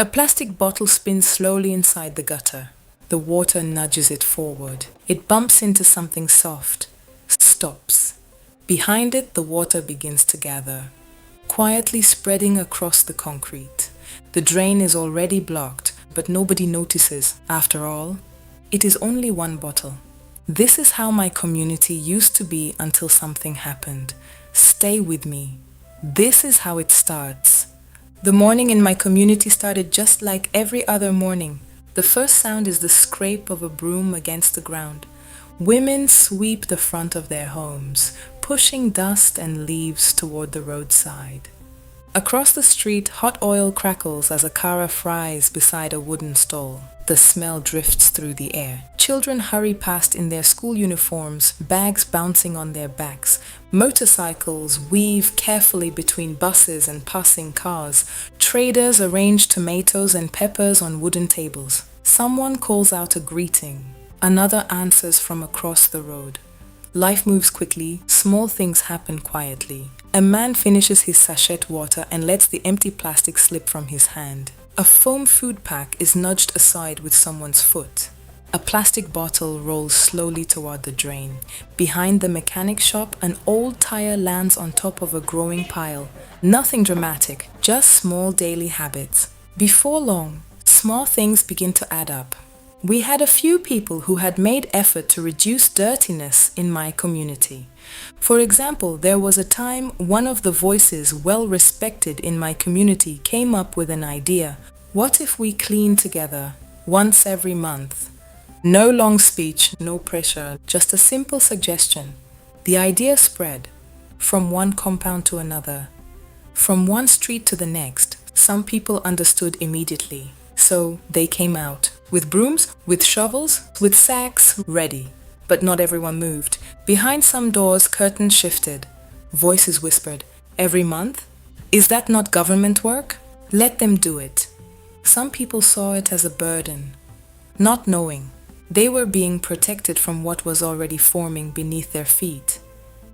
A plastic bottle spins slowly inside the gutter. The water nudges it forward. It bumps into something soft, stops. Behind it, the water begins to gather, quietly spreading across the concrete. The drain is already blocked, but nobody notices. After all, it is only one bottle. This is how my community used to be until something happened. Stay with me. This is how it starts. The morning in my community started just like every other morning. The first sound is the scrape of a broom against the ground. Women sweep the front of their homes, pushing dust and leaves toward the roadside. Across the street, hot oil crackles as a kara fries beside a wooden stall. The smell drifts through the air. Children hurry past in their school uniforms, bags bouncing on their backs. Motorcycles weave carefully between buses and passing cars. Traders arrange tomatoes and peppers on wooden tables. Someone calls out a greeting. Another answers from across the road. Life moves quickly, small things happen quietly. A man finishes his sachet water and lets the empty plastic slip from his hand. A foam food pack is nudged aside with someone's foot. A plastic bottle rolls slowly toward the drain. Behind the mechanic shop, an old tire lands on top of a growing pile. Nothing dramatic, just small daily habits. Before long, small things begin to add up. We had a few people who had made effort to reduce dirtiness in my community. For example, there was a time one of the voices well respected in my community came up with an idea. What if we clean together once every month? No long speech, no pressure, just a simple suggestion. The idea spread from one compound to another, from one street to the next. Some people understood immediately, so they came out. With brooms, with shovels, with sacks, ready. But not everyone moved. Behind some doors, curtains shifted. Voices whispered, "Every month? Is that not government work? Let them do it." Some people saw it as a burden, not knowing they were being protected from what was already forming beneath their feet.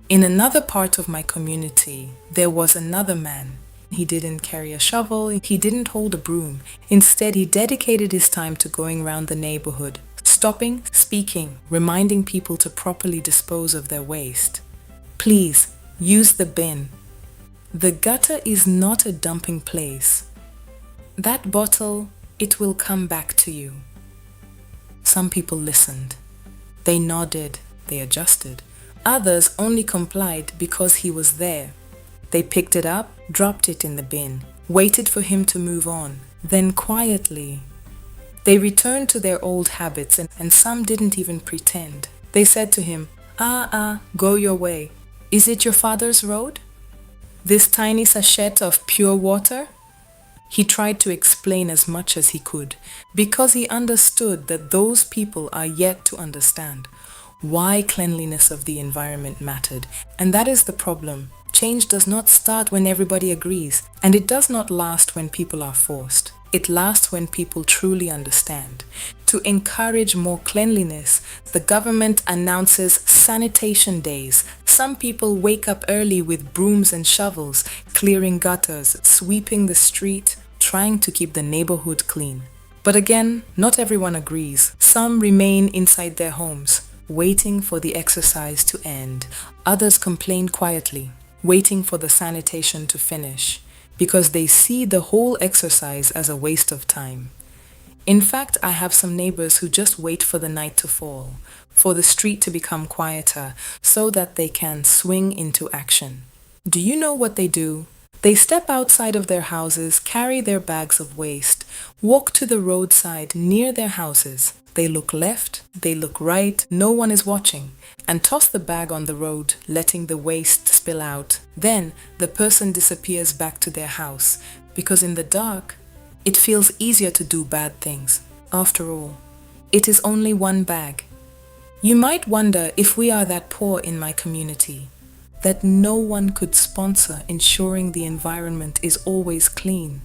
In another part of my community, there was another man. He didn't carry a shovel, he didn't hold a broom. Instead, he dedicated his time to going around the neighborhood, stopping, speaking, reminding people to properly dispose of their waste. Please, use the bin. The gutter is not a dumping place. That bottle, it will come back to you. Some people listened. They nodded, they adjusted. Others only complied because he was there. They picked it up, dropped it in the bin, waited for him to move on. Then quietly, they returned to their old habits and some didn't even pretend. They said to him, go your way. Is it your father's road? This tiny sachet of pure water? He tried to explain as much as he could because he understood that those people are yet to understand why cleanliness of the environment mattered. And that is the problem. Change does not start when everybody agrees, and it does not last when people are forced. It lasts when people truly understand. To encourage more cleanliness, the government announces sanitation days. Some people wake up early with brooms and shovels, clearing gutters, sweeping the street, trying to keep the neighborhood clean. But again, not everyone agrees. Some remain inside their homes, waiting for the exercise to end. Others complain quietly, waiting for the sanitation to finish, because they see the whole exercise as a waste of time. In fact, I have some neighbors who just wait for the night to fall, for the street to become quieter, so that they can swing into action. Do you know what they do? They step outside of their houses, carry their bags of waste, walk to the roadside near their houses. They look left, they look right, no one is watching, and toss the bag on the road, letting the waste spill out. Then the person disappears back to their house, because in the dark, it feels easier to do bad things. After all, it is only one bag. You might wonder if we are that poor in my community, that no one could sponsor ensuring the environment is always clean.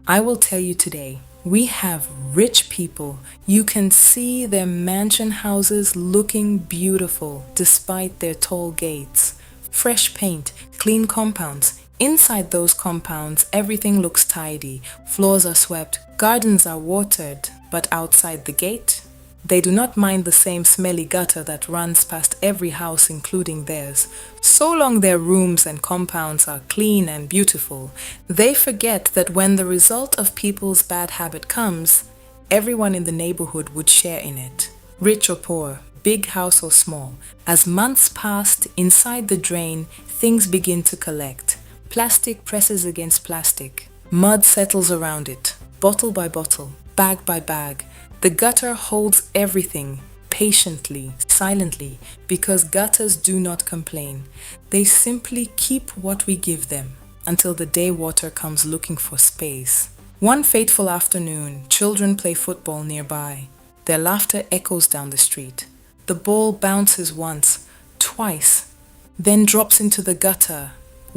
I will tell you today, we have rich people. You can see their mansion houses looking beautiful despite their tall gates. Fresh paint, clean compounds, Inside those compounds, everything looks tidy. Floors are swept, gardens are watered, but outside the gate, they do not mind the same smelly gutter that runs past every house, including theirs. So long their rooms and compounds are clean and beautiful, they forget that when the result of people's bad habit comes, everyone in the neighborhood would share in it. Rich or poor, big house or small, as months passed, inside the drain, things begin to collect. Plastic presses against plastic. Mud settles around it, bottle by bottle, bag by bag. The gutter holds everything, patiently, silently, because gutters do not complain. They simply keep what we give them until the day water comes looking for space. One fateful afternoon, children play football nearby. Their laughter echoes down the street. The ball bounces once, twice, then drops into the gutter.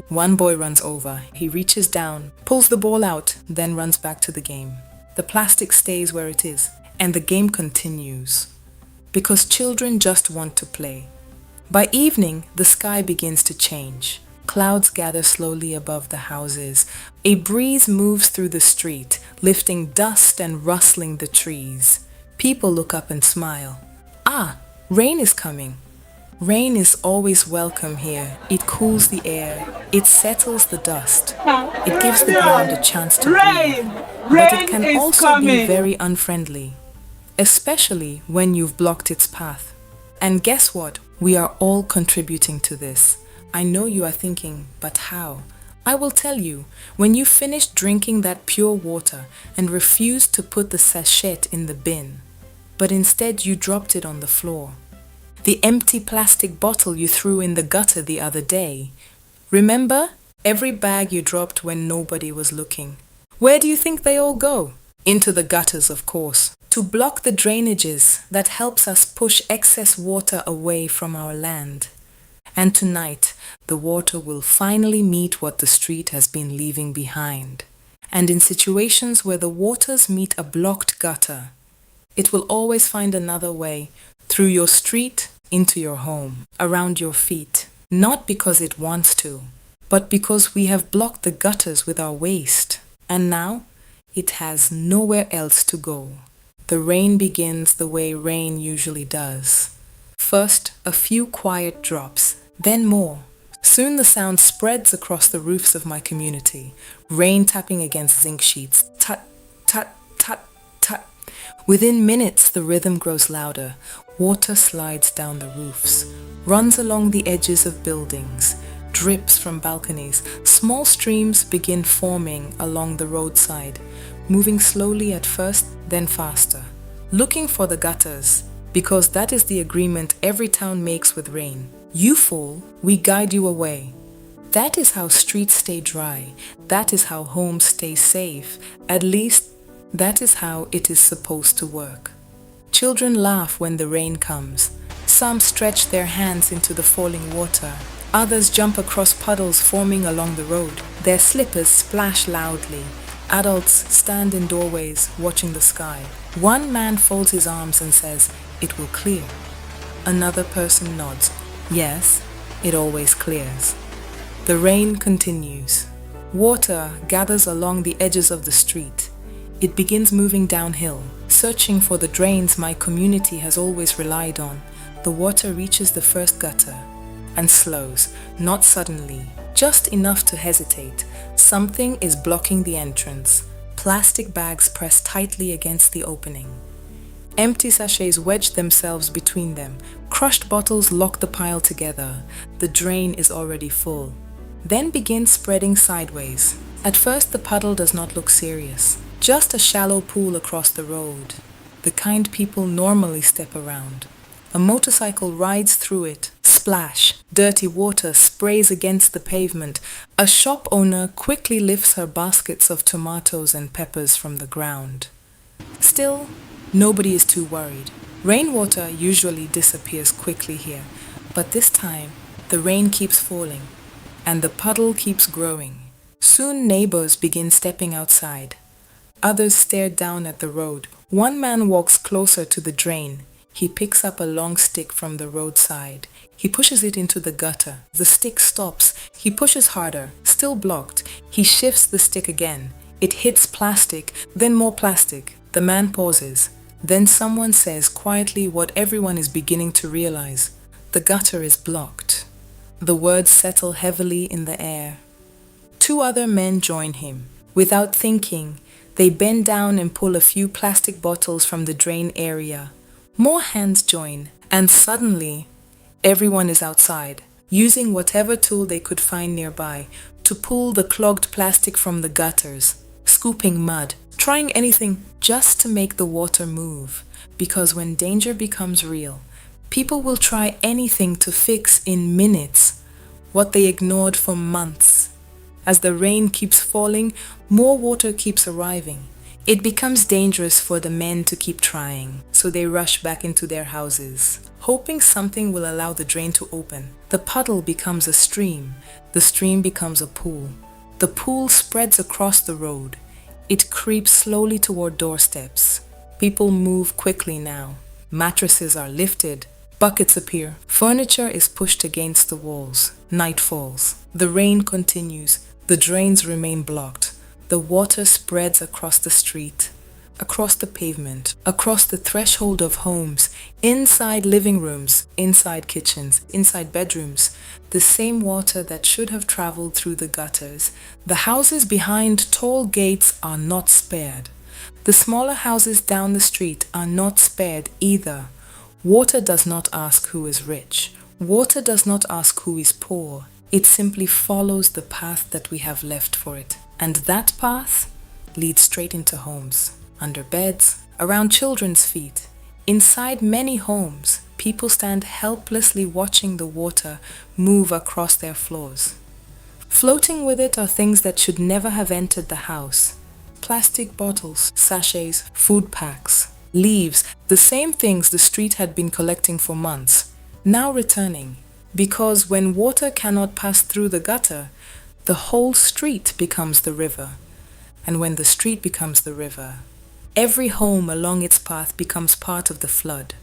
One boy runs over. He reaches down, pulls the ball out, then runs back to the game. The plastic stays where it is, and the game continues. Because children just want to play. By evening, the sky begins to change. Clouds gather slowly above the houses. A breeze moves through the street, lifting dust and rustling the trees. People look up and smile. Ah, rain is coming. Rain is always welcome here. It cools the air. It settles the dust. It gives the ground a chance to breathe. But it can also be very unfriendly, especially when you've blocked its path. And guess what? We are all contributing to this. I know you are thinking, but how? I will tell you. When you finished drinking that pure water and refused to put the sachet in the bin, but instead you dropped it on the floor. The empty plastic bottle you threw in the gutter the other day. Remember? Every bag you dropped when nobody was looking. Where do you think they all go? Into the gutters, of course. To block the drainages that helps us push excess water away from our land. And tonight, the water will finally meet what the street has been leaving behind. And in situations where the waters meet a blocked gutter, it will always find another way through your street, into your home, around your feet. Not because it wants to, but because we have blocked the gutters with our waste. And now, it has nowhere else to go. The rain begins the way rain usually does. First, a few quiet drops, then more. Soon the sound spreads across the roofs of my community. Rain tapping against zinc sheets. Tut, tut, tut, tut. Within minutes, the rhythm grows louder. Water slides down the roofs, runs along the edges of buildings, drips from balconies. Small streams begin forming along the roadside, moving slowly at first, then faster. Looking for the gutters, because that is the agreement every town makes with rain. You fool, we guide you away. That is how streets stay dry. That is how homes stay safe. At least, that is how it is supposed to work. Children laugh when the rain comes. Some stretch their hands into the falling water. Others jump across puddles forming along the road. Their slippers splash loudly. Adults stand in doorways watching the sky. One man folds his arms and says, "It will clear." Another person nods. Yes, it always clears. The rain continues. Water gathers along the edges of the street. It begins moving downhill, searching for the drains my community has always relied on. The water reaches the first gutter and slows, not suddenly, just enough to hesitate. Something is blocking the entrance. Plastic bags press tightly against the opening. Empty sachets wedge themselves between them. Crushed bottles lock the pile together. The drain is already full. Then begins spreading sideways. At first the puddle does not look serious. Just a shallow pool across the road. The kind people normally step around. A motorcycle rides through it. Splash! Dirty water sprays against the pavement. A shop owner quickly lifts her baskets of tomatoes and peppers from the ground. Still, nobody is too worried. Rainwater usually disappears quickly here, but this time the rain keeps falling and the puddle keeps growing. Soon neighbors begin stepping outside. Others stare down at the road. One man walks closer to the drain. He picks up a long stick from the roadside. He pushes it into the gutter. The stick stops. He pushes harder, still blocked. He shifts the stick again. It hits plastic, then more plastic. The man pauses. Then someone says quietly what everyone is beginning to realize. The gutter is blocked. The words settle heavily in the air. Two other men join him. Without thinking, they bend down and pull a few plastic bottles from the drain area. More hands join, and suddenly, everyone is outside, using whatever tool they could find nearby to pull the clogged plastic from the gutters, scooping mud, trying anything just to make the water move. Because when danger becomes real, people will try anything to fix in minutes what they ignored for months. As the rain keeps falling, more water keeps arriving. It becomes dangerous for the men to keep trying, so they rush back into their houses, hoping something will allow the drain to open. The puddle becomes a stream. The stream becomes a pool. The pool spreads across the road. It creeps slowly toward doorsteps. People move quickly now. Mattresses are lifted. Buckets appear. Furniture is pushed against the walls. Night falls. The rain continues. The drains remain blocked. The water spreads across the street, across the pavement, across the threshold of homes, inside living rooms, inside kitchens, inside bedrooms. The same water that should have traveled through the gutters. The houses behind tall gates are not spared. The smaller houses down the street are not spared either. Water does not ask who is rich. Water does not ask who is poor. It simply follows the path that we have left for it. And that path leads straight into homes, under beds, around children's feet. Inside many homes, people stand helplessly watching the water move across their floors. Floating with it are things that should never have entered the house. Plastic bottles, sachets, food packs, leaves, the same things the street had been collecting for months, now returning. Because when water cannot pass through the gutter, the whole street becomes the river. And when the street becomes the river, every home along its path becomes part of the flood.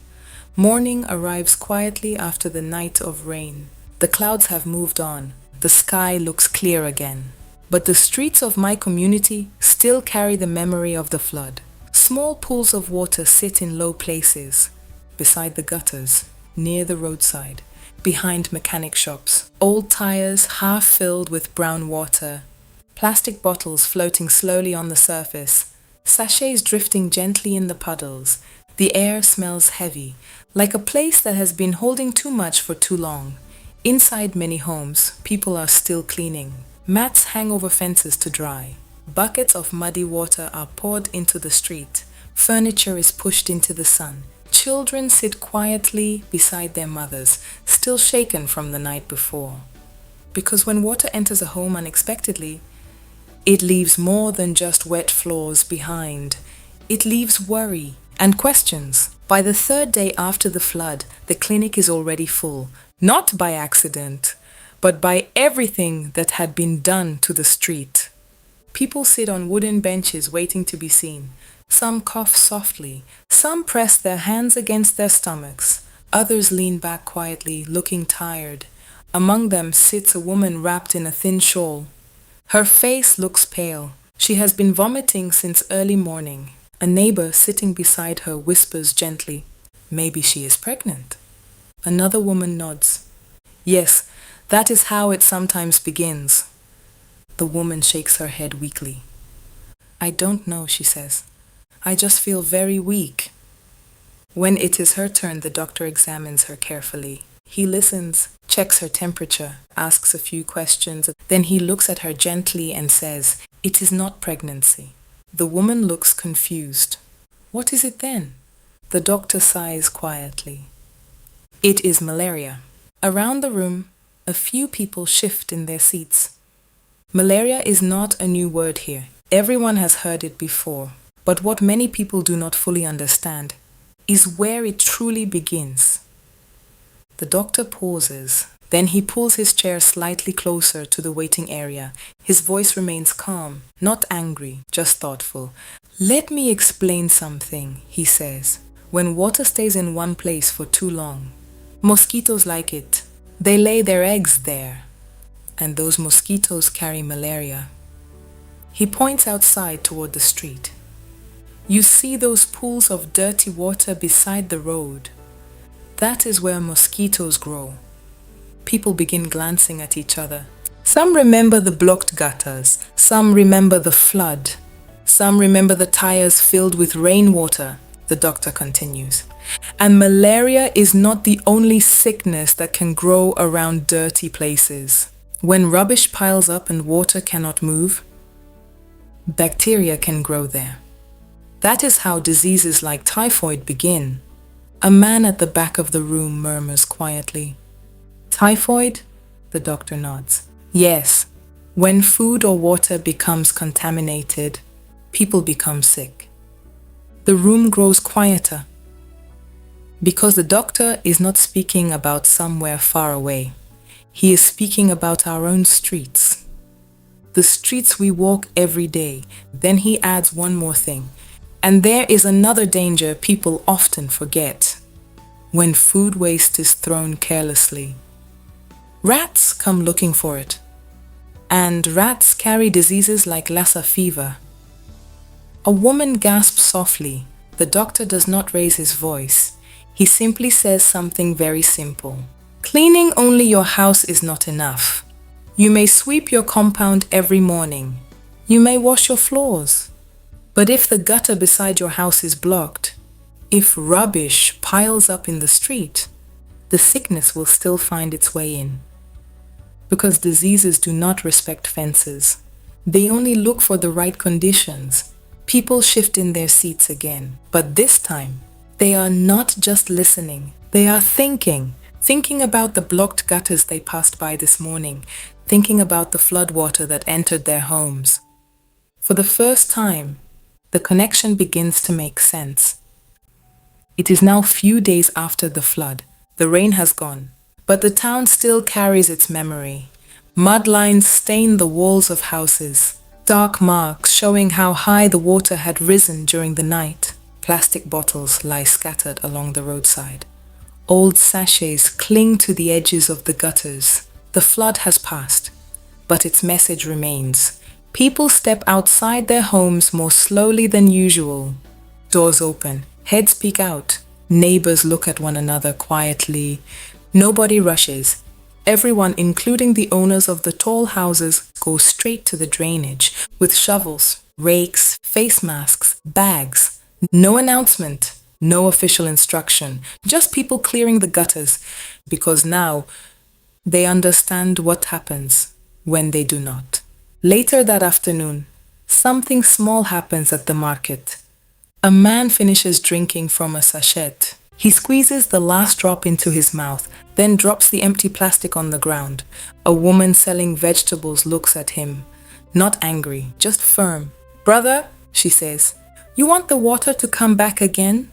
Morning arrives quietly after the night of rain. The clouds have moved on. The sky looks clear again. But the streets of my community still carry the memory of the flood. Small pools of water sit in low places, beside the gutters, near the roadside, behind mechanic shops. Old tires half filled with brown water. Plastic bottles floating slowly on the surface. Sachets drifting gently in the puddles. The air smells heavy, like a place that has been holding too much for too long. Inside many homes, people are still cleaning. Mats hang over fences to dry. Buckets of muddy water are poured into the street. Furniture is pushed into the sun. Children sit quietly beside their mothers, still shaken from the night before. Because when water enters a home unexpectedly, it leaves more than just wet floors behind. It leaves worry and questions. By the third day after the flood, the clinic is already full, not by accident, but by everything that had been done to the street. People sit on wooden benches waiting to be seen. Some cough softly. Some press their hands against their stomachs. Others lean back quietly, looking tired. Among them sits a woman wrapped in a thin shawl. Her face looks pale. She has been vomiting since early morning. A neighbor sitting beside her whispers gently, "Maybe she is pregnant." Another woman nods. "Yes, that is how it sometimes begins." The woman shakes her head weakly. "I don't know," she says. "I just feel very weak." When it is her turn, the doctor examines her carefully. He listens, checks her temperature, asks a few questions. Then he looks at her gently and says, "It is not pregnancy." The woman looks confused. "What is it then?" The doctor sighs quietly. "It is malaria." Around the room, a few people shift in their seats. Malaria is not a new word here. Everyone has heard it before. But what many people do not fully understand is where it truly begins. The doctor pauses. Then he pulls his chair slightly closer to the waiting area. His voice remains calm, not angry, just thoughtful. "Let me explain something," he says. "When water stays in one place for too long, Mosquitoes like it. They lay their eggs there, and those mosquitoes carry malaria. He points outside toward the street. You see those pools of dirty water beside the road. That is where mosquitoes grow. People begin glancing at each other. Some remember the blocked gutters. Some remember the flood. Some remember the tires filled with rainwater, the doctor continues. And malaria is not the only sickness that can grow around dirty places. When rubbish piles up and water cannot move, bacteria can grow there. That is how diseases like typhoid begin. A man at the back of the room murmurs quietly. Typhoid? The doctor nods. Yes, when food or water becomes contaminated, people become sick. The room grows quieter because the doctor is not speaking about somewhere far away. He is speaking about our own streets. The streets we walk every day. Then he adds one more thing. And there is another danger people often forget. When food waste is thrown carelessly. Rats come looking for it. And rats carry diseases like Lassa fever. A woman gasps softly. The doctor does not raise his voice. He simply says something very simple. Cleaning only your house is not enough. You may sweep your compound every morning. You may wash your floors. But if the gutter beside your house is blocked, if rubbish piles up in the street, the sickness will still find its way in. Because diseases do not respect fences. They only look for the right conditions. People shift in their seats again. But this time, they are not just listening. They are thinking about the blocked gutters they passed by this morning, thinking about the floodwater that entered their homes. For the first time, the connection begins to make sense. It is now few days after the flood. The rain has gone, but the town still carries its memory. Mud lines stain the walls of houses, dark marks showing how high the water had risen during the night. Plastic bottles lie scattered along the roadside. Old sachets cling to the edges of the gutters. The flood has passed, but its message remains. People step outside their homes more slowly than usual. Doors open, heads peek out. Neighbors look at one another quietly. Nobody rushes. Everyone, including the owners of the tall houses, goes straight to the drainage with shovels, rakes, face masks, bags. No announcement, no official instruction, just people clearing the gutters, because now they understand what happens when they do not. Later that afternoon, something small happens at the market. A man finishes drinking from a sachet. He squeezes the last drop into his mouth, then drops the empty plastic on the ground. A woman selling vegetables looks at him, not angry, just firm. "Brother," she says, "you want the water to come back again?"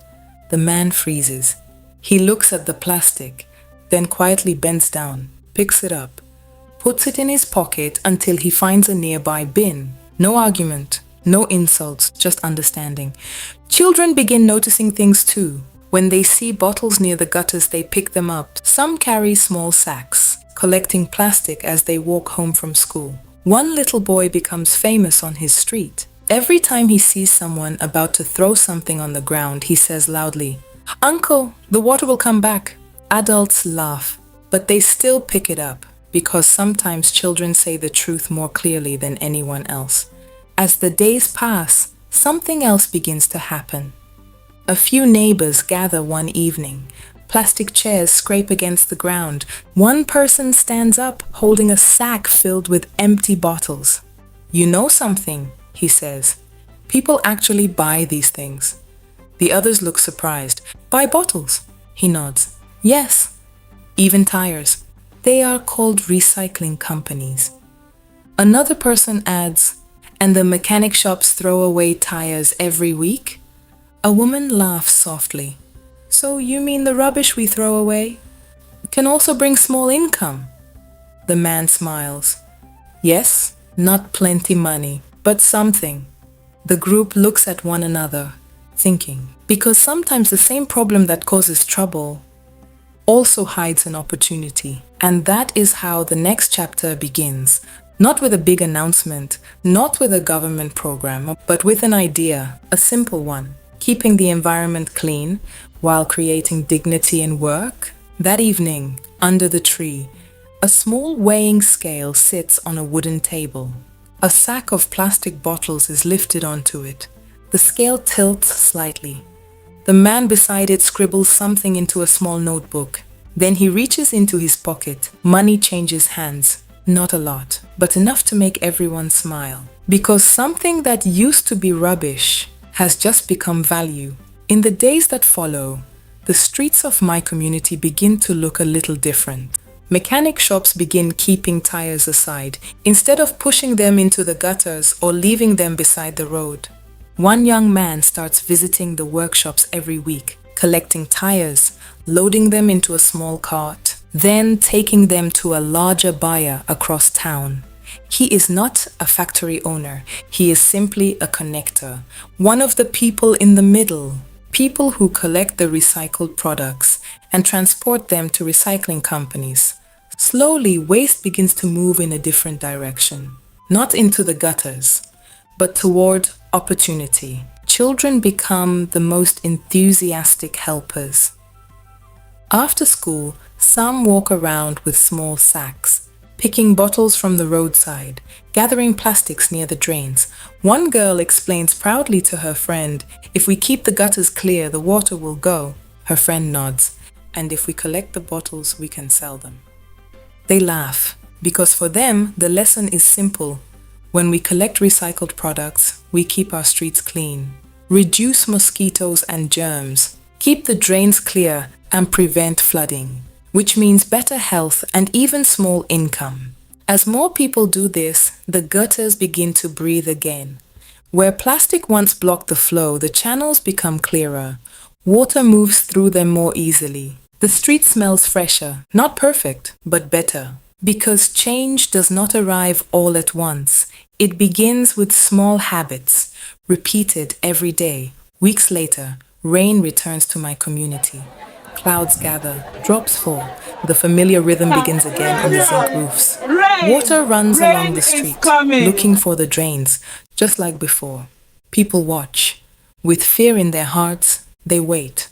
The man freezes. He looks at the plastic, then quietly bends down, picks it up, puts it in his pocket until he finds a nearby bin. No argument, no insults, just understanding. Children begin noticing things too. When they see bottles near the gutters, they pick them up. Some carry small sacks, collecting plastic as they walk home from school. One little boy becomes famous on his street. Every time he sees someone about to throw something on the ground, he says loudly, "Uncle, the water will come back." Adults laugh, but they still pick it up, because sometimes children say the truth more clearly than anyone else. As the days pass, something else begins to happen. A few neighbors gather one evening. Plastic chairs scrape against the ground. One person stands up, holding a sack filled with empty bottles. "You know something," he says. "People actually buy these things." The others look surprised. "Buy bottles?" He nods. "Yes, even tires. They are called recycling companies." Another person adds, "And the mechanic shops throw away tires every week?" A woman laughs softly. "So you mean the rubbish we throw away can also bring small income?" The man smiles. "Yes, not plenty money, but something." The group looks at one another, thinking, because sometimes the same problem that causes trouble also hides an opportunity. And that is how the next chapter begins. Not with a big announcement, not with a government program, but with an idea, a simple one. Keeping the environment clean while creating dignity in work. That evening, under the tree, a small weighing scale sits on a wooden table. A sack of plastic bottles is lifted onto it. The scale tilts slightly. The man beside it scribbles something into a small notebook. Then he reaches into his pocket. Money changes hands. Not a lot, but enough to make everyone smile. Because something that used to be rubbish has just become value. In the days that follow, the streets of my community begin to look a little different. Mechanic shops begin keeping tires aside, instead of pushing them into the gutters or leaving them beside the road. One young man starts visiting the workshops every week, collecting tires, loading them into a small cart, then taking them to a larger buyer across town. He is not a factory owner, he is simply a connector, one of the people in the middle, people who collect the recycled products and transport them to recycling companies. Slowly, waste begins to move in a different direction, not into the gutters, but toward opportunity. Children become the most enthusiastic helpers. After school, some walk around with small sacks, picking bottles from the roadside, gathering plastics near the drains. One girl explains proudly to her friend, "If we keep the gutters clear, the water will go." Her friend nods, "And if we collect the bottles, we can sell them." They laugh, because for them, the lesson is simple. When we collect recycled products, we keep our streets clean, reduce mosquitoes and germs, keep the drains clear, and prevent flooding, which means better health and even small income. As more people do this, the gutters begin to breathe again. Where plastic once blocked the flow, the channels become clearer. Water moves through them more easily. The street smells fresher, not perfect, but better. Because change does not arrive all at once. It begins with small habits, repeated every day. Weeks later, rain returns to my community. Clouds gather, drops fall. The familiar rhythm begins again on the zinc roofs. Water runs along the street, looking for the drains, just like before. People watch. With fear in their hearts, they wait.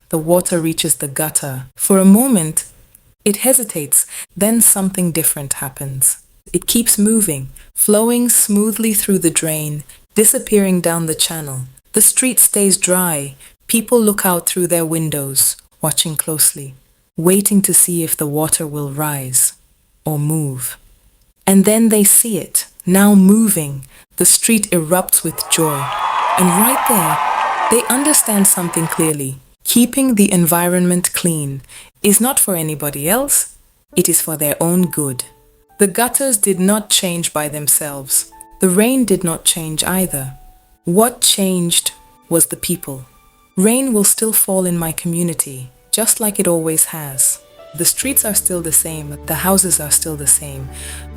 The water reaches the gutter. For a moment, it hesitates, then something different happens. It keeps moving, flowing smoothly through the drain, disappearing down the channel. The street stays dry. People look out through their windows, watching closely, waiting to see if the water will rise or move. And then they see it, now moving. The street erupts with joy. And right there, they understand something clearly. Keeping the environment clean is not for anybody else, it is for their own good. The gutters did not change by themselves. The rain did not change either. What changed was the people. Rain will still fall in my community, just like it always has. The streets are still the same, the houses are still the same.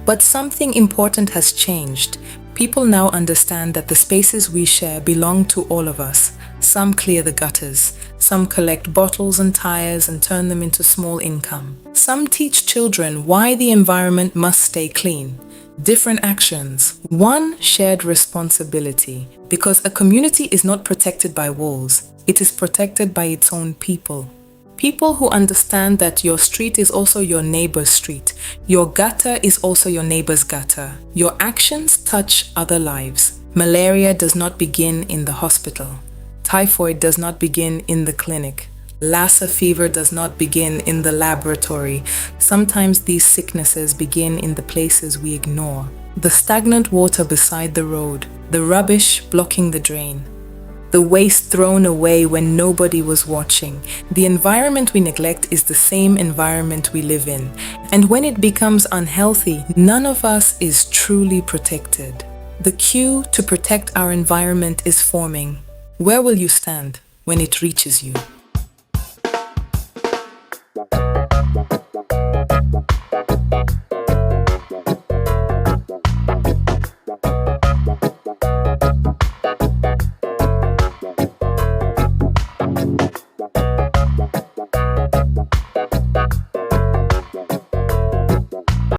But something important has changed. People now understand that the spaces we share belong to all of us. Some clear the gutters, some collect bottles and tires and turn them into small income. Some teach children why the environment must stay clean. Different actions, one shared responsibility, because a community is not protected by walls, it is protected by its own people. People who understand that your street is also your neighbor's street, your gutter is also your neighbor's gutter. Your actions touch other lives. Malaria does not begin in the hospital. Typhoid does not begin in the clinic. Lassa fever does not begin in the laboratory. Sometimes these sicknesses begin in the places we ignore. The stagnant water beside the road, the rubbish blocking the drain, the waste thrown away when nobody was watching. The environment we neglect is the same environment we live in. And when it becomes unhealthy, none of us is truly protected. The queue to protect our environment is forming. Where will you stand when it reaches you?